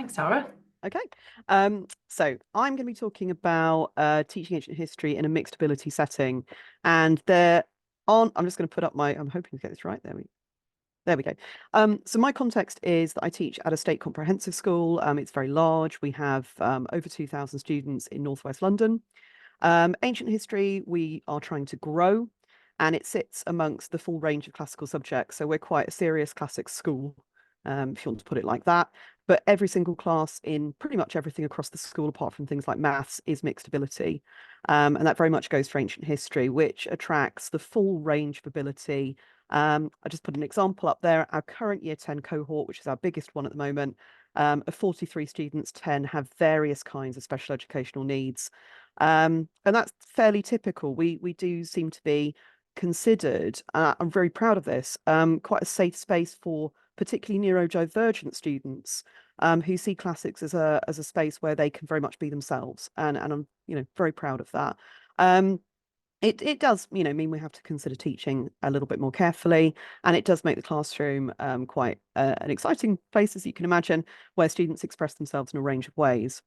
Thanks, Sarah. Okay, so I'm going to be talking about teaching ancient history in a mixed ability setting, and I'm just going to put up I'm hoping to get this right. There we go. So my context is that I teach at a state comprehensive school. It's very large. We have over 2,000 students in Northwest London. Ancient history, we are trying to grow, and it sits amongst the full range of classical subjects. So we're quite a serious classics school, if you want to put it like that. But every single class in pretty much everything across the school, apart from things like maths, is mixed ability. And that very much goes for ancient history, which attracts the full range of ability. I just put an example up there. Our current year 10 cohort, which is our biggest one at the moment, of 43 students, 10 have various kinds of special educational needs. And that's fairly typical. We do seem to be considered, I'm very proud of this, quite a safe space for particularly neurodivergent students who see classics as a space where they can very much be themselves, and I'm very proud of that. It does mean we have to consider teaching a little bit more carefully, and it does make the classroom quite an exciting place, as you can imagine, where students express themselves in a range of ways.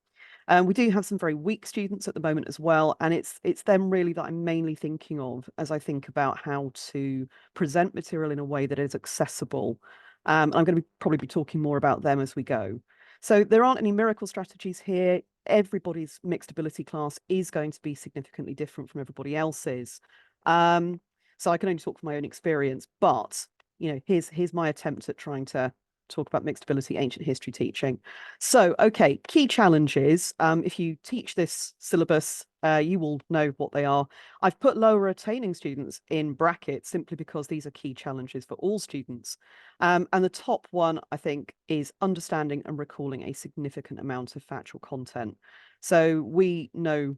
We do have some very weak students at the moment as well, and it's them really that I'm mainly thinking of as I think about how to present material in a way that is accessible. I'm going to probably be talking more about them as we go. So there aren't any miracle strategies here. Everybody's mixed ability class is going to be significantly different from everybody else's. So I can only talk from my own experience, but here's my attempt at trying to talk about mixed ability ancient history teaching. So, okay, key challenges. If you teach this syllabus, you will know what they are. I've put lower attaining students in brackets simply because these are key challenges for all students. And the top one, I think, is understanding and recalling a significant amount of factual content. So we know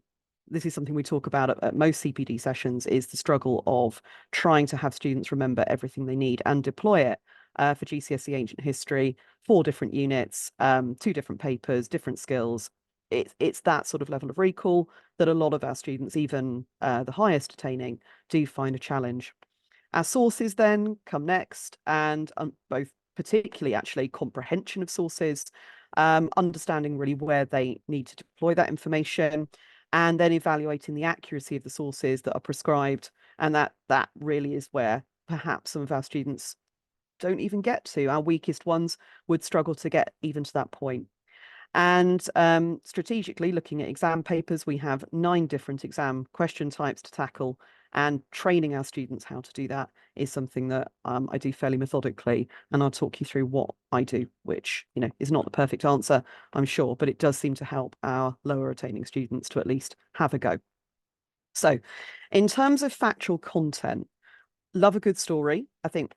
this is something we talk about at most CPD sessions, is the struggle of trying to have students remember everything they need and deploy it. For GCSE ancient history, 4 different units, 2 different papers, different skills. It's that sort of level of recall that a lot of our students, even the highest attaining, do find a challenge. Our sources then come next, and both particularly actually comprehension of sources, understanding really where they need to deploy that information, and then evaluating the accuracy of the sources that are prescribed. And that really is where perhaps some of our students don't even get to. Our weakest ones would struggle to get even to that point. And strategically looking at exam papers, we have 9 different exam question types to tackle, and training our students how to do that is something that I do fairly methodically, and I'll talk you through what I do, which is not the perfect answer, I'm sure, but it does seem to help our lower attaining students to at least have a go. So in terms of factual content, love a good story. I think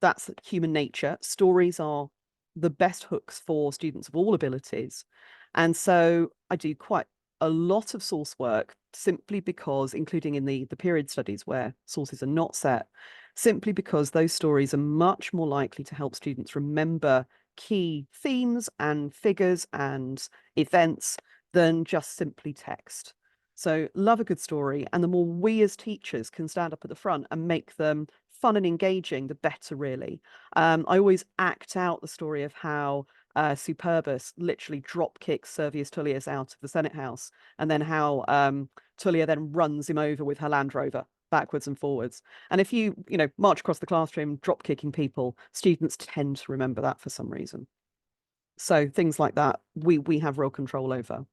that's human nature. Stories are the best hooks for students of all abilities. And so I do quite a lot of source work simply because, including in the period studies where sources are not set, simply because those stories are much more likely to help students remember key themes and figures and events than just simply text. So love a good story. And the more we as teachers can stand up at the front and make them fun and engaging, the better, really. I always act out the story of how Superbus literally drop kicks Servius Tullius out of the Senate House, and then how Tullia then runs him over with her Land Rover backwards and forwards. And if you march across the classroom drop kicking people, students tend to remember that for some reason. So things like that we have real control over.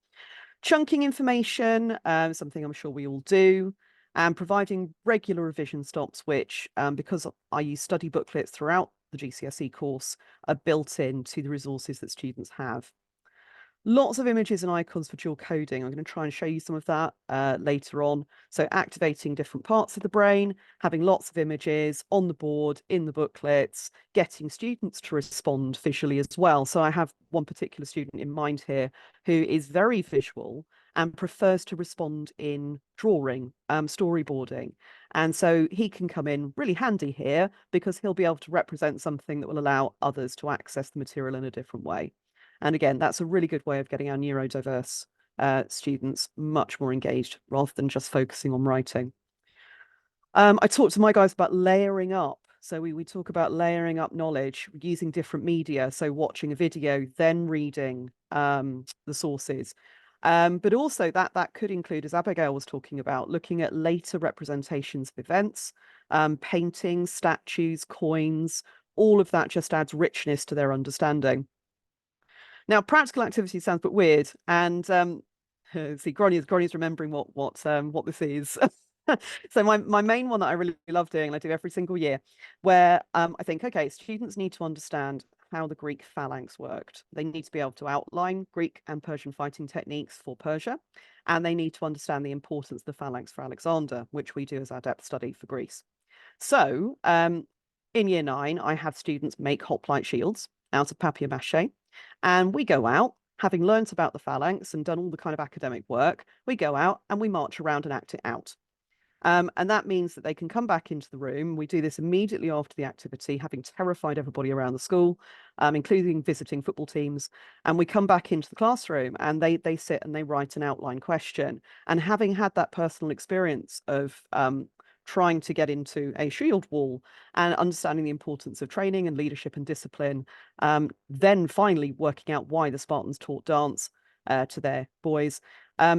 Chunking information, something I'm sure we all do, and providing regular revision stops, which, because I use study booklets throughout the GCSE course, are built into the resources that students have. Lots of images and icons for dual coding. I'm going to try and show you some of that later on. So activating different parts of the brain, having lots of images on the board, in the booklets, getting students to respond visually as well. So I have one particular student in mind here who is very visual and prefers to respond in drawing, storyboarding. And so he can come in really handy here because he'll be able to represent something that will allow others to access the material in a different way. And again, that's a really good way of getting our neurodiverse students much more engaged rather than just focusing on writing. I talked to my guys about layering up So we talk about layering up knowledge using different media. So watching a video, then reading the sources. But also that could include, as Abigail was talking about, looking at later representations of events, paintings, statues, coins, all of that just adds richness to their understanding. Now, practical activity sounds a bit weird, and see, Gronya's remembering what this is. So my main one that I really love doing, and I do every single year, where I think, okay, students need to understand how the Greek phalanx worked. They need to be able to outline Greek and Persian fighting techniques for Persia, and they need to understand the importance of the phalanx for Alexander, which we do as our depth study for Greece. So in year 9, I have students make hoplite shields out of papier-mâché, and we go out, having learnt about the phalanx and done all the kind of academic work, we go out and we march around and act it out. And that means that they can come back into the room. We do this immediately after the activity, having terrified everybody around the school, including visiting football teams. And we come back into the classroom and they sit and they write an outline question. And having had that personal experience of trying to get into a shield wall and understanding the importance of training and leadership and discipline, then finally working out why the Spartans taught dance to their boys,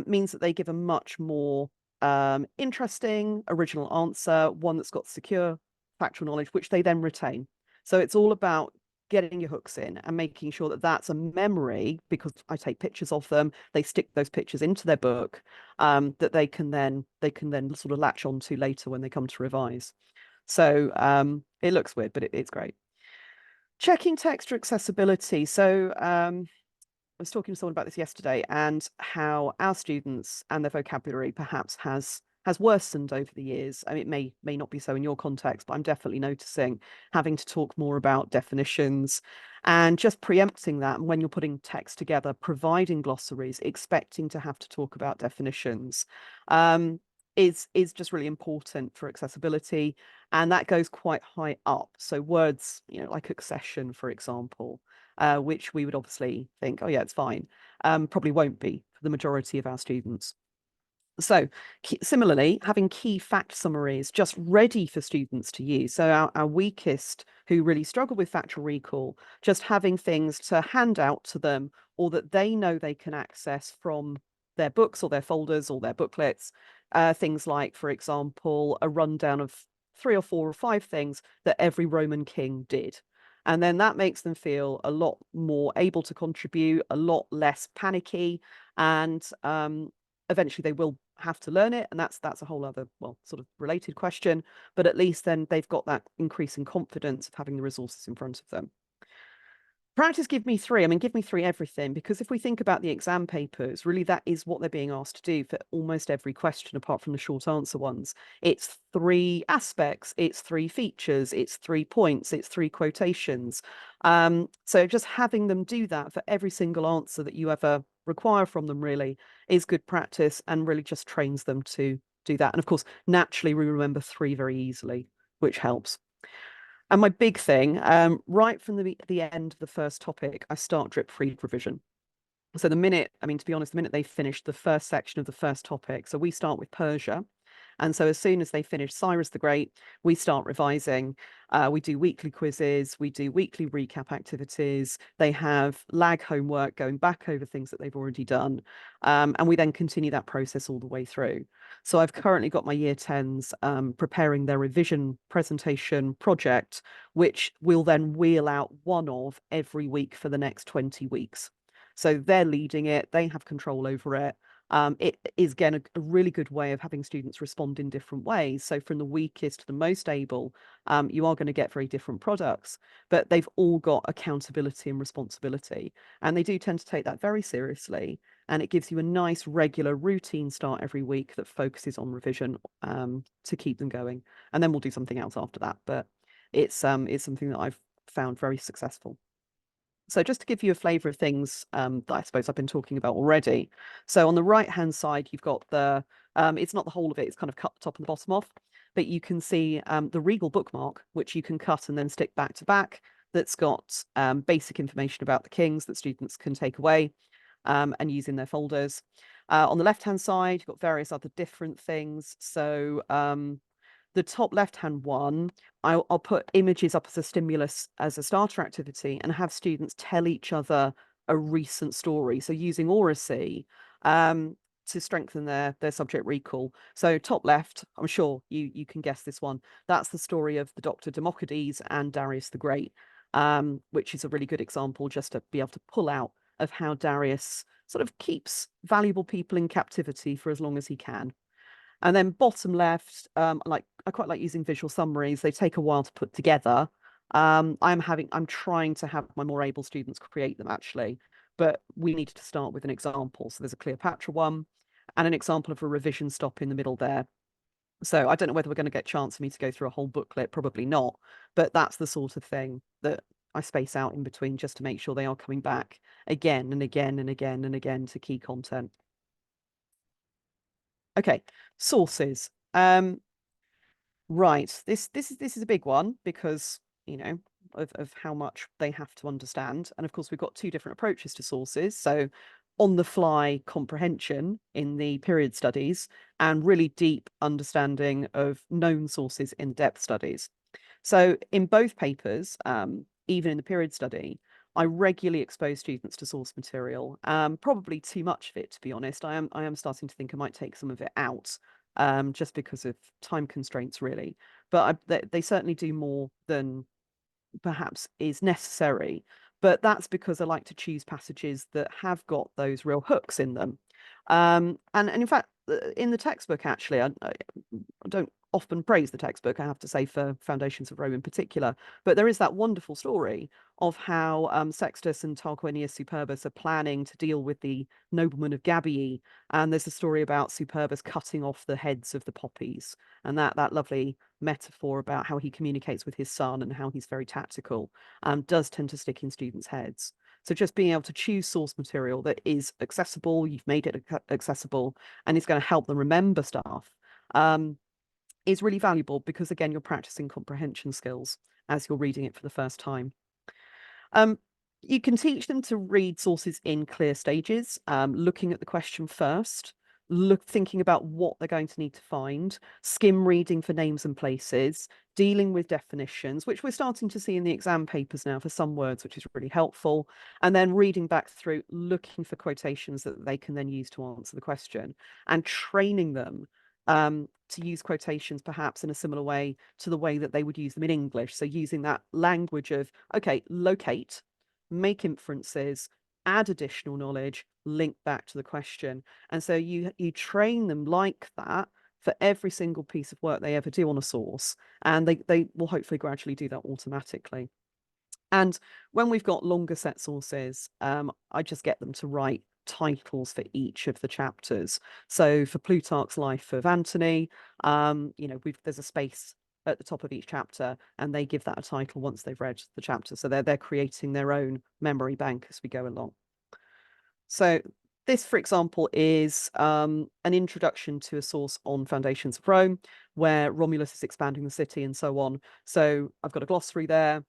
means that they give a much more interesting original answer, one that's got secure factual knowledge, which they then retain. So it's all about getting your hooks in and making sure that that's a memory, because I take pictures of them, they stick those pictures into their book, that they can then sort of latch onto later when they come to revise. So it looks weird, but it's great. Checking texture accessibility. So I was talking to someone about this yesterday, and how our students and their vocabulary perhaps has worsened over the years. I mean, it may not be so in your context, but I'm definitely noticing having to talk more about definitions and just preempting that. And when you're putting text together, providing glossaries, expecting to have to talk about definitions, is just really important for accessibility, and that goes quite high up. So words, like accession, for example, which we would obviously think, oh yeah, it's fine, probably won't be for the majority of our students. So similarly, having key fact summaries just ready for students to use. So our weakest, who really struggle with factual recall, just having things to hand out to them, or that they know they can access from their books or their folders or their booklets. Things like, for example, a rundown of 3 or 4 or 5 things that every Roman king did. And then that makes them feel a lot more able to contribute, a lot less panicky, and eventually they will have to learn it, and that's a whole other, well, sort of related question, but at least then they've got that increasing confidence of having the resources in front of them. Practice give me 3. I mean, give me 3 everything, because if we think about the exam papers, really that is what they're being asked to do for almost every question, apart from the short answer ones. It's 3 aspects, it's 3 features, it's 3 points, it's 3 quotations. So just having them do that for every single answer that you ever require from them really is good practice, and really just trains them to do that. And of course, naturally, we remember 3 very easily, which helps. And my big thing, right from the end of the first topic, I start drip-feed revision. So to be honest, the minute they finish the first section of the first topic, so we start with Persia. And so as soon as they finish Cyrus the Great, we start revising. We do weekly quizzes, we do weekly recap activities. They have lag homework going back over things that they've already done. And we then continue that process all the way through. So I've currently got my year 10s preparing their revision presentation project, which will then wheel out one of every week for the next 20 weeks. So they're leading it, they have control over it. It is, again, a really good way of having students respond in different ways. So from the weakest to the most able, you are going to get very different products, but they've all got accountability and responsibility. And they do tend to take that very seriously. And it gives you a nice regular routine start every week that focuses on revision to keep them going. And then we'll do something else after that. But it's something that I've found very successful. So just to give you a flavour of things that I suppose I've been talking about already. So on the right-hand side, you've got the, it's not the whole of it, it's kind of cut the top and the bottom off, but you can see the Regal bookmark, which you can cut and then stick back to back, that's got basic information about the kings that students can take away and use in their folders. On the left-hand side, you've got various other different things. So The top left-hand one, I'll put images up as a stimulus, as a starter activity, and have students tell each other a recent story. So using Oracy to strengthen their subject recall. So top left, I'm sure you can guess this one. That's the story of the Dr. Democritus and Darius the Great, which is a really good example just to be able to pull out of how Darius sort of keeps valuable people in captivity for as long as he can. And then bottom left, I quite like using visual summaries. They take a while to put together. I'm trying to have my more able students create them actually, but we needed to start with an example. So there's a Cleopatra one and an example of a revision stop in the middle there. So I don't know whether we're going to get a chance for me to go through a whole booklet, probably not, but that's the sort of thing that I space out in between just to make sure they are coming back again and again and again and again to key content. Okay, sources. Right, this is a big one because, you know, of how much they have to understand. And of course, we've got two different approaches to sources. So on the fly comprehension in the period studies and really deep understanding of known sources in depth studies. So in both papers, even in the period study, I regularly expose students to source material, probably too much of it, to be honest. I am starting to think I might take some of it out, just because of time constraints, really. But they certainly do more than perhaps is necessary. But that's because I like to choose passages that have got those real hooks in them. And in fact, in the textbook, actually, I don't often praise the textbook, I have to say, for Foundations of Rome in particular. But there is that wonderful story of how Sextus and Tarquinius Superbus are planning to deal with the noblemen of Gabii. And there's a story about Superbus cutting off the heads of the poppies, and that lovely metaphor about how he communicates with his son and how he's very tactical does tend to stick in students' heads. So just being able to choose source material that is accessible, you've made it accessible, and it's going to help them remember stuff, is really valuable because, again, you're practicing comprehension skills as you're reading it for the first time. You can teach them to read sources in clear stages, looking at the question first, thinking about what they're going to need to find, skim reading for names and places, dealing with definitions, which we're starting to see in the exam papers now for some words, which is really helpful, and then reading back through, looking for quotations that they can then use to answer the question, and training them to use quotations perhaps in a similar way to the way that they would use them in English. So using that language of, okay, locate, make inferences, add additional knowledge, link back to the question. And so you train them like that for every single piece of work they ever do on a source, and they will hopefully gradually do that automatically. And when we've got longer set sources, I just get them to write titles for each of the chapters. So for Plutarch's Life of Antony, there's a space at the top of each chapter, and they give that a title once they've read the chapter. So they're creating their own memory bank as we go along. So this, for example, is an introduction to a source on Foundations of Rome, where Romulus is expanding the city and so on. So I've got a glossary there.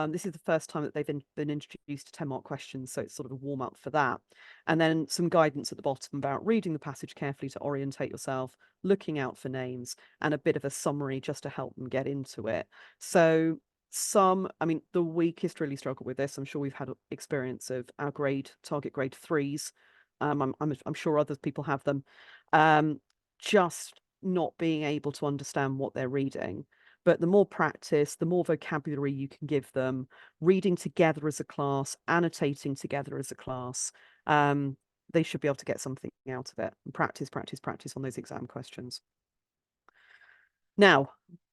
This is the first time that they've been introduced to 10-mark questions, so it's sort of a warm-up for that. And then some guidance at the bottom about reading the passage carefully to orientate yourself, looking out for names, and a bit of a summary just to help them get into it. So the weakest really struggle with this. I'm sure we've had experience of our target grade 3s. I'm sure other people have them. Just not being able to understand what they're reading. But the more practice, the more vocabulary you can give them, reading together as a class, annotating together as a class, they should be able to get something out of it. And practice on those exam questions. Now,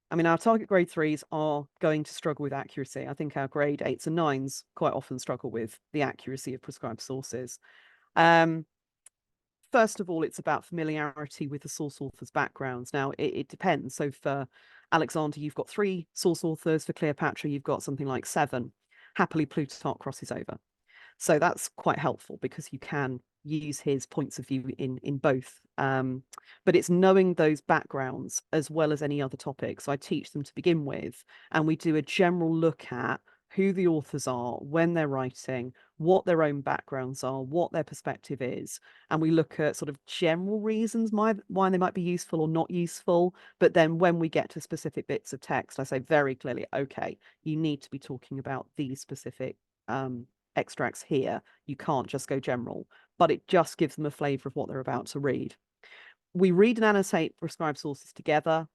our target grade 3s are going to struggle with accuracy. I think our grade 8s and 9s quite often struggle with the accuracy of prescribed sources. First of all, it's about familiarity with the source author's backgrounds. Now, it depends. So for Alexander, you've got 3 source authors. For Cleopatra, you've got something like 7. Happily, Plutarch crosses over. So that's quite helpful because you can use his points of view in both. But it's knowing those backgrounds as well as any other topic. So I teach them to begin with, and we do a general look at who the authors are, when they're writing, what their own backgrounds are, what their perspective is, and we look at sort of general reasons why they might be useful or not useful. But then when we get to specific bits of text, I say very clearly, okay, you need to be talking about these specific extracts here. You can't just go general, but it just gives them a flavour of what they're about to read. We read and annotate prescribed sources together.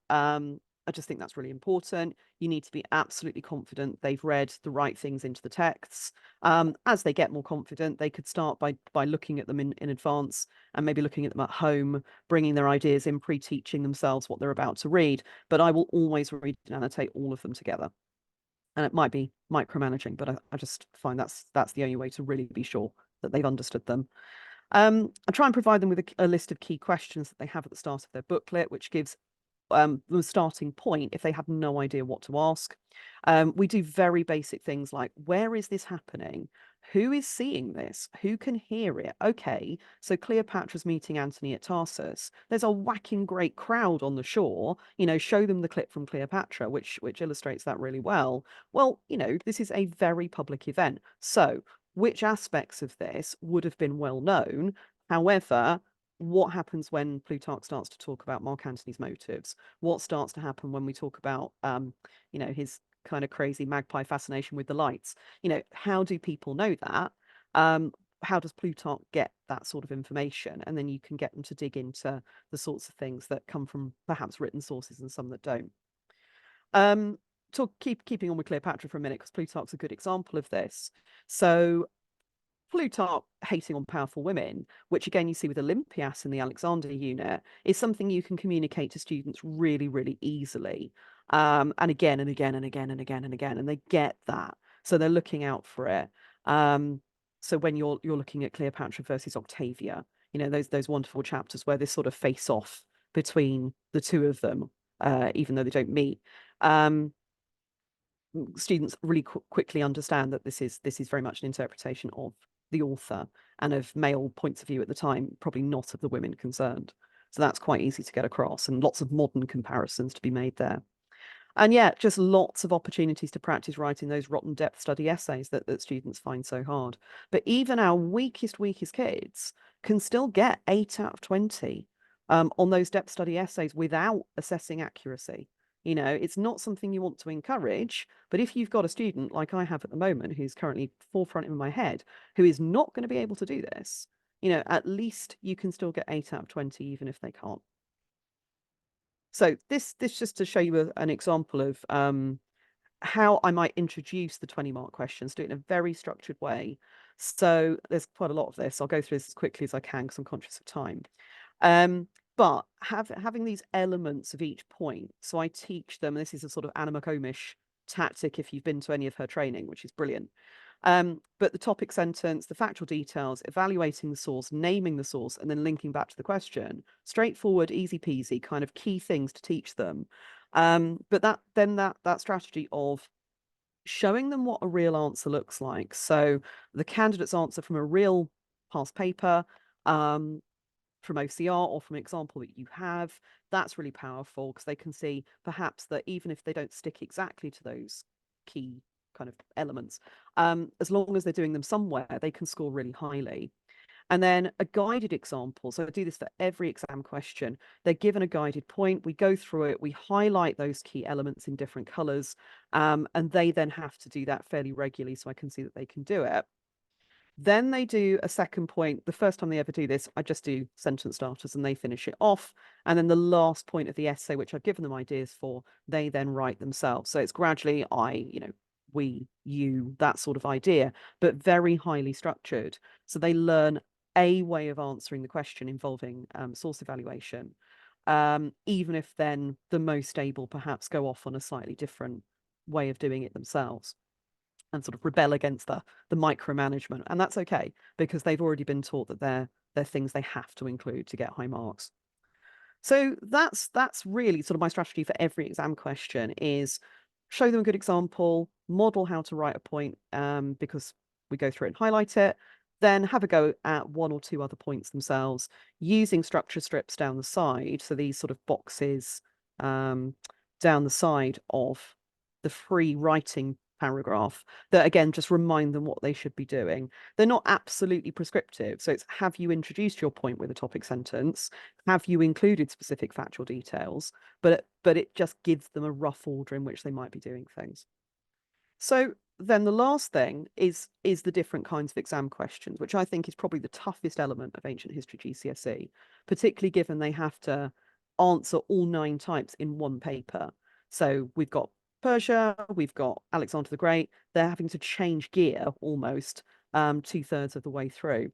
I just think that's really important. You need to be absolutely confident they've read the right things into the texts. As they get more confident, they could start by looking at them in advance and maybe looking at them at home, bringing their ideas in, pre-teaching themselves what they're about to read. But I will always read and annotate all of them together. And it might be micromanaging, but I just find that's the only way to really be sure that they've understood them. I try and provide them with a list of key questions that they have at the start of their booklet, which gives the starting point if they have no idea what to ask. We do very basic things like, where is this happening? Who is seeing this? Who can hear it? Okay, so Cleopatra's meeting Antony at Tarsus. There's a whacking great crowd on the shore. Show them the clip from Cleopatra, which illustrates that really well. Well, this is a very public event. So which aspects of this would have been well known? However, what happens when Plutarch starts to talk about Mark Antony's motives? What starts to happen when we talk about, his kind of crazy magpie fascination with the lights? How do people know that? How does Plutarch get that sort of information? And then you can get them to dig into the sorts of things that come from perhaps written sources and some that don't. Keeping on with Cleopatra for a minute, because Plutarch's a good example of this. So Plutarch hating on powerful women, which again you see with Olympias in the Alexander unit, is something you can communicate to students really, really easily. And again and again and again and again and again, and they get that. So they're looking out for it. So when you're looking at Cleopatra versus Octavia, those wonderful chapters where this sort of face off between the two of them, even though they don't meet. Students really quickly understand that this is very much an interpretation of the author and of male points of view at the time, probably not of the women concerned. So that's quite easy to get across, and lots of modern comparisons to be made there. And yeah, just lots of opportunities to practice writing those rotten depth study essays that students find so hard. But even our weakest kids can still get 8 out of 20 on those depth study essays without assessing accuracy. It's not something you want to encourage, but if you've got a student like I have at the moment, who's currently forefront in my head, who is not going to be able to do this, at least you can still get 8 out of 20, even if they can't. So this just to show you an example of how I might introduce the 20 mark questions, do it in a very structured way. So there's quite a lot of this. I'll go through this as quickly as I can because I'm conscious of time. But having these elements of each point, so I teach them, and this is a sort of Anna McComish tactic if you've been to any of her training, which is brilliant. But the topic sentence, the factual details, evaluating the source, naming the source, and then linking back to the question, straightforward, easy peasy, kind of key things to teach them. But that strategy of showing them what a real answer looks like. So the candidate's answer from a real past paper, from OCR or from an example that you have, that's really powerful because they can see perhaps that even if they don't stick exactly to those key kind of elements, as long as they're doing them somewhere, they can score really highly. And then a guided example. So I do this for every exam question. They're given a guided point. We go through it. We highlight those key elements in different colors. And they then have to do that fairly regularly so I can see that they can do it. Then they do a second point. The first time they ever do this, I just do sentence starters and they finish it off. And then the last point of the essay, which I've given them ideas for, they then write themselves. So it's gradually we, you, that sort of idea, but very highly structured. So they learn a way of answering the question involving source evaluation, even if then the most able perhaps go off on a slightly different way of doing it themselves and sort of rebel against the micromanagement. And that's okay, because they've already been taught that they're things they have to include to get high marks. So that's really sort of my strategy for every exam question is show them a good example, model how to write a point, because we go through it and highlight it, then have a go at one or two other points themselves using structure strips down the side. So these sort of boxes down the side of the free writing paragraph that again just remind them what they should be doing. They're not absolutely prescriptive, so it's have you introduced your point with a topic sentence, have you included specific factual details, but it just gives them a rough order in which they might be doing things. So then the last thing is the different kinds of exam questions, which I think is probably the toughest element of ancient history GCSE, particularly given they have to answer all 9 types in one paper. So we've got Persia, we've got Alexander the Great. They're having to change gear almost 2/3 of the way through.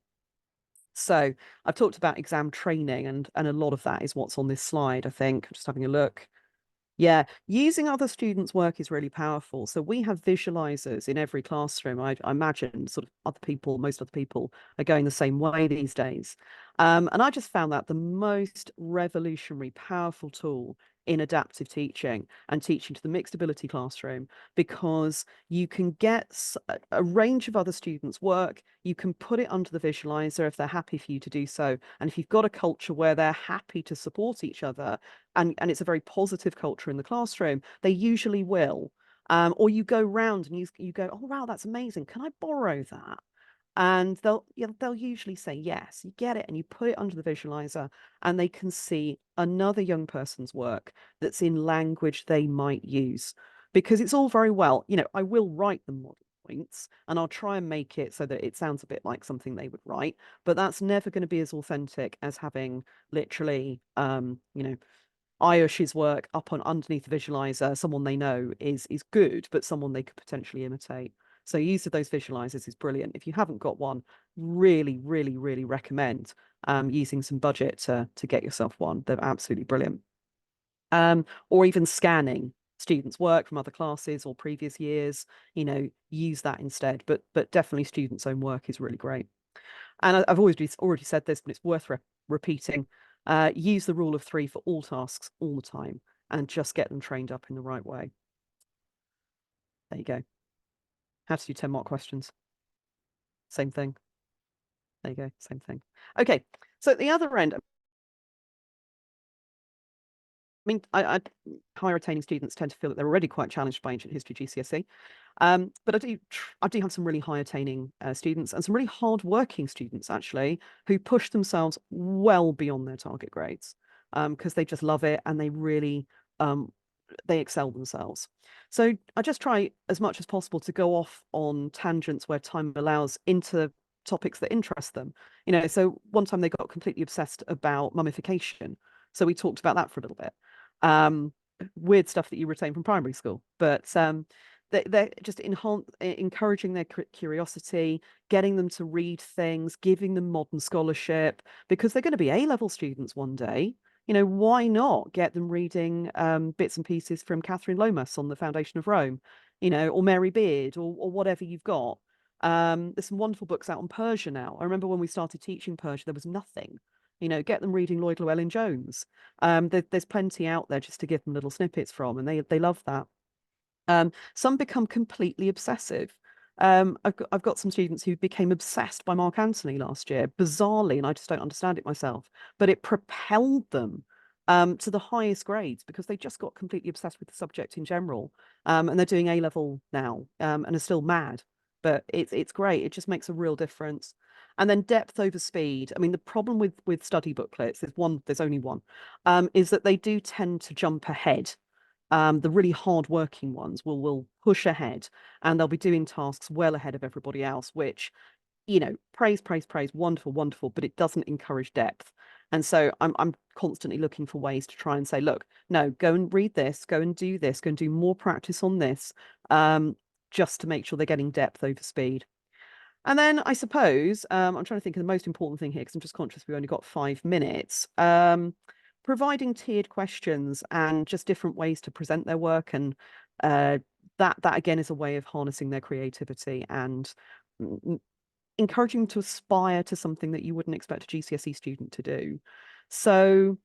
So I've talked about exam training, and a lot of that is what's on this slide, I think. I'm just having a look. Yeah, using other students' work is really powerful. So we have visualizers in every classroom. I imagine sort of most other people are going the same way these days. And I just found that the most revolutionary, powerful tool in adaptive teaching and teaching to the mixed ability classroom, because you can get a range of other students' work. You can put it under the visualizer if they're happy for you to do so. And if you've got a culture where they're happy to support each other, and it's a very positive culture in the classroom, they usually will. Or you go round and you go, oh wow, that's amazing, can I borrow that? And they'll usually say yes. You get it and you put it under the visualizer, and they can see another young person's work that's in language they might use. Because it's all very well, I will write the model points and I'll try and make it so that it sounds a bit like something they would write, but that's never going to be as authentic as having literally Ayush's work up on underneath the visualizer, someone they know is good, but someone they could potentially imitate. So use of those visualizers is brilliant. If you haven't got one, really, really, really recommend using some budget to get yourself one. They're absolutely brilliant. Or even scanning students' work from other classes or previous years, use that instead. But definitely students' own work is really great. And I've already said this, but it's worth repeating. Use the rule of 3 for all tasks all the time, and just get them trained up in the right way. There you go. How to do 10-mark questions. Same thing. There you go. Same thing. Okay. So at the other end, I mean, higher retaining students tend to feel that they're already quite challenged by ancient history GCSE. But I do have some really high attaining students, and some really hard working students actually, who push themselves well beyond their target grades, because they just love it and they really they excel themselves. So I just try as much as possible to go off on tangents where time allows into topics that interest them. So one time they got completely obsessed about mummification. So we talked about that for a little bit. Weird stuff that you retain from primary school, but they're just encouraging their curiosity, getting them to read things, giving them modern scholarship, because they're going to be A-level students one day. Why not get them reading bits and pieces from Catherine Lomas on the foundation of Rome, or Mary Beard, or whatever you've got. There's some wonderful books out on Persia now. I remember when we started teaching Persia, there was nothing. Get them reading Lloyd Llewellyn-Jones. There's plenty out there just to give them little snippets from, and they love that. Some become completely obsessive. I've got some students who became obsessed by Mark Antony last year, bizarrely, and I just don't understand it myself. But it propelled them to the highest grades, because they just got completely obsessed with the subject in general. And they're doing A-level now, and are still mad. But it's great. It just makes a real difference. And then depth over speed. I mean, the problem with study booklets, there's only one, is that they do tend to jump ahead. The really hard-working ones will push ahead, and they'll be doing tasks well ahead of everybody else, which, praise, wonderful, wonderful, but it doesn't encourage depth. And so I'm constantly looking for ways to try and say, look, no, go and read this, go and do this, go and do more practice on this, just to make sure they're getting depth over speed. And then I suppose I'm trying to think of the most important thing here, because I'm just conscious we've only got 5 minutes. Providing tiered questions and just different ways to present their work, and that again is a way of harnessing their creativity and encouraging them to aspire to something that you wouldn't expect a GCSE student to do. So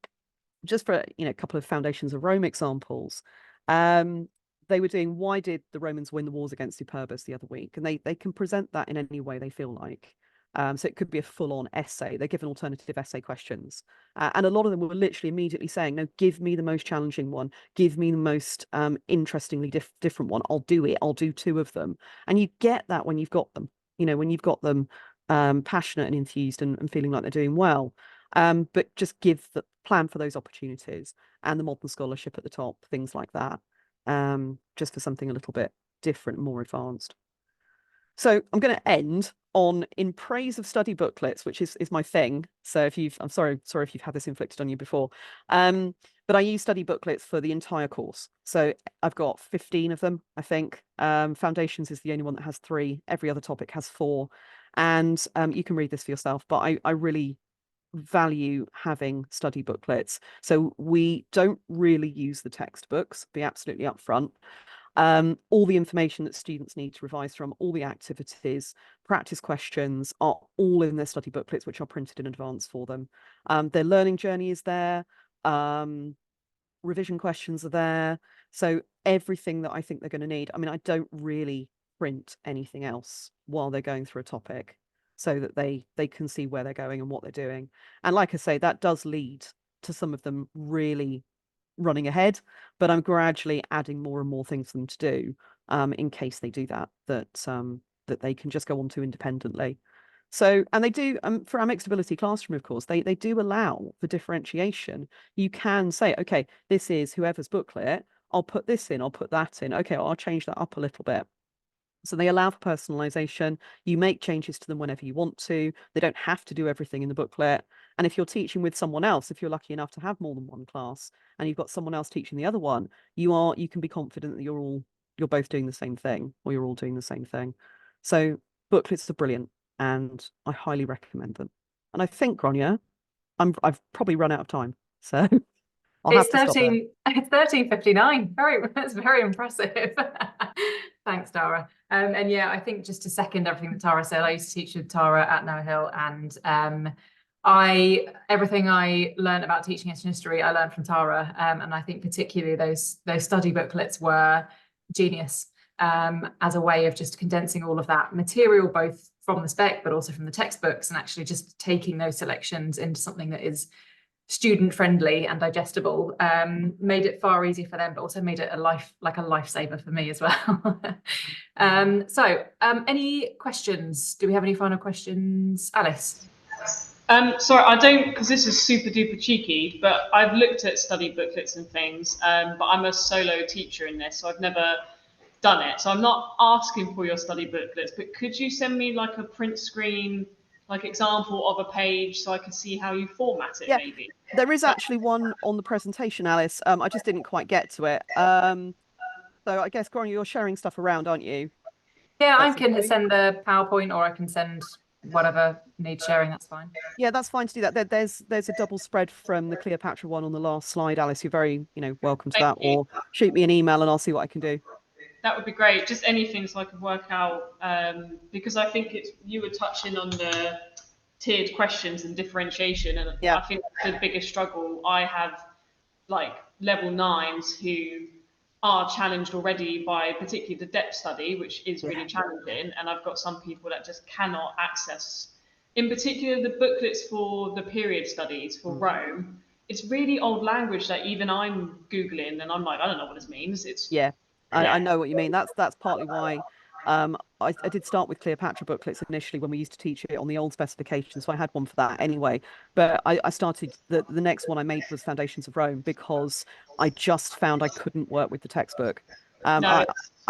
just for a couple of foundations of Rome examples, they were doing, why did the Romans win the wars against Superbus the other week? And they can present that in any way they feel like. So it could be a full-on essay. They're given alternative essay questions. And a lot of them were literally immediately saying, no, give me the most challenging one. Give me the most interestingly different one. I'll do it. I'll do 2 of them. And you get that when you've got them, when you've got them passionate and enthused and feeling like they're doing well. But just give the plan for those opportunities and the modern scholarship at the top, things like that, just for something a little bit different and more advanced. So I'm going to end on in praise of study booklets, which is my thing. So I'm sorry if you've had this inflicted on you before, but I use study booklets for the entire course. So I've got 15 of them, I think. Foundations is the only one that has 3. Every other topic has 4, and you can read this for yourself. But I really value having study booklets. So we don't really use the textbooks, be absolutely upfront. All the information that students need to revise from, all the activities, practice questions are all in their study booklets, which are printed in advance for them. Their learning journey is there. Revision questions are there. So everything that I think they're going to need. I mean, I don't really print anything else while they're going through a topic, so that they can see where they're going and what they're doing. And like I say, that does lead to some of them really running ahead, but I'm gradually adding more and more things for them to do, in case they do that they can just go on to independently. So, and they do, for our mixed ability classroom, of course, they do allow for differentiation. You can say, okay, this is whoever's booklet, I'll put this in, I'll put that in. Okay, I'll change that up a little bit. So they allow for personalization. You make changes to them whenever you want to. They don't have to do everything in the booklet. And if you're teaching with someone else, if you're lucky enough to have more than one class and you've got someone else teaching the other one, you can be confident that you're both doing the same thing, or you're all doing the same thing. So booklets are brilliant and I highly recommend them. And I think, Grania, I've probably run out of time. So I'll have to stop there. It's 13:59. That's very impressive. Thanks, Tara. And yeah, I think just to second everything that Tara said, I used to teach with Tara at Noah Hill, and everything I learned about teaching ancient history, I learned from Tara. And I think particularly those study booklets were genius, as a way of just condensing all of that material, both from the spec, but also from the textbooks, and actually just taking those selections into something that is student friendly and digestible. Made it far easier for them, but also made it a lifesaver for me as well. Any questions? Do we have any final questions? Alice? Sorry, I don't, because this is super duper cheeky, but I've looked at study booklets and things, but I'm a solo teacher in this, so I've never done it. So I'm not asking for your study booklets, but could you send me like a print screen, like example of a page, so I can see how you format it? Yeah, maybe? There is actually one on the presentation, Alice. I just didn't quite get to it. So I guess, Grania, you're sharing stuff around, aren't you? Yeah, I can send the PowerPoint, or I can send whatever needs sharing. That's fine. Yeah, that's fine to do that. There's a double spread from the Cleopatra one on the last slide, Alice. You're very welcome to that, or shoot me an email and I'll see what I can do. That would be great. Just anything so I can work out, because I think you were touching on the tiered questions and differentiation, and yeah. I think the biggest struggle I have, like level 9s who are challenged already by particularly the depth study, which is really challenging, and I've got some people that just cannot access, in particular the booklets for the period studies for Rome. It's really old language that even I'm Googling and I'm like, I don't know what this means. I know what you mean. That's partly why I did start with Cleopatra booklets initially when we used to teach it on the old specification, so I had one for that anyway. But I started, the next one I made was Foundations of Rome, because I just found I couldn't work with the textbook. I'm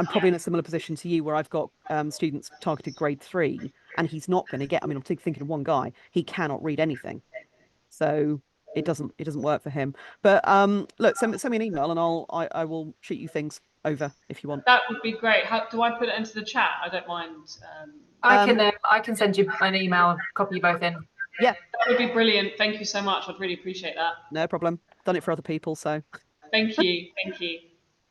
probably in a similar position to you, where I've got students targeted grade 3, and he's not going to get, I'm thinking of one guy, he cannot read anything. So it doesn't work for him. But look, send me an email and I will shoot you things over if you want. That would be great. How do I put it into the chat? I don't mind. I can send you an email, copy you both in. Yeah, that would be brilliant. Thank you so much. I'd really appreciate that. No problem. Done it for other people, so. Thank you. Thank you.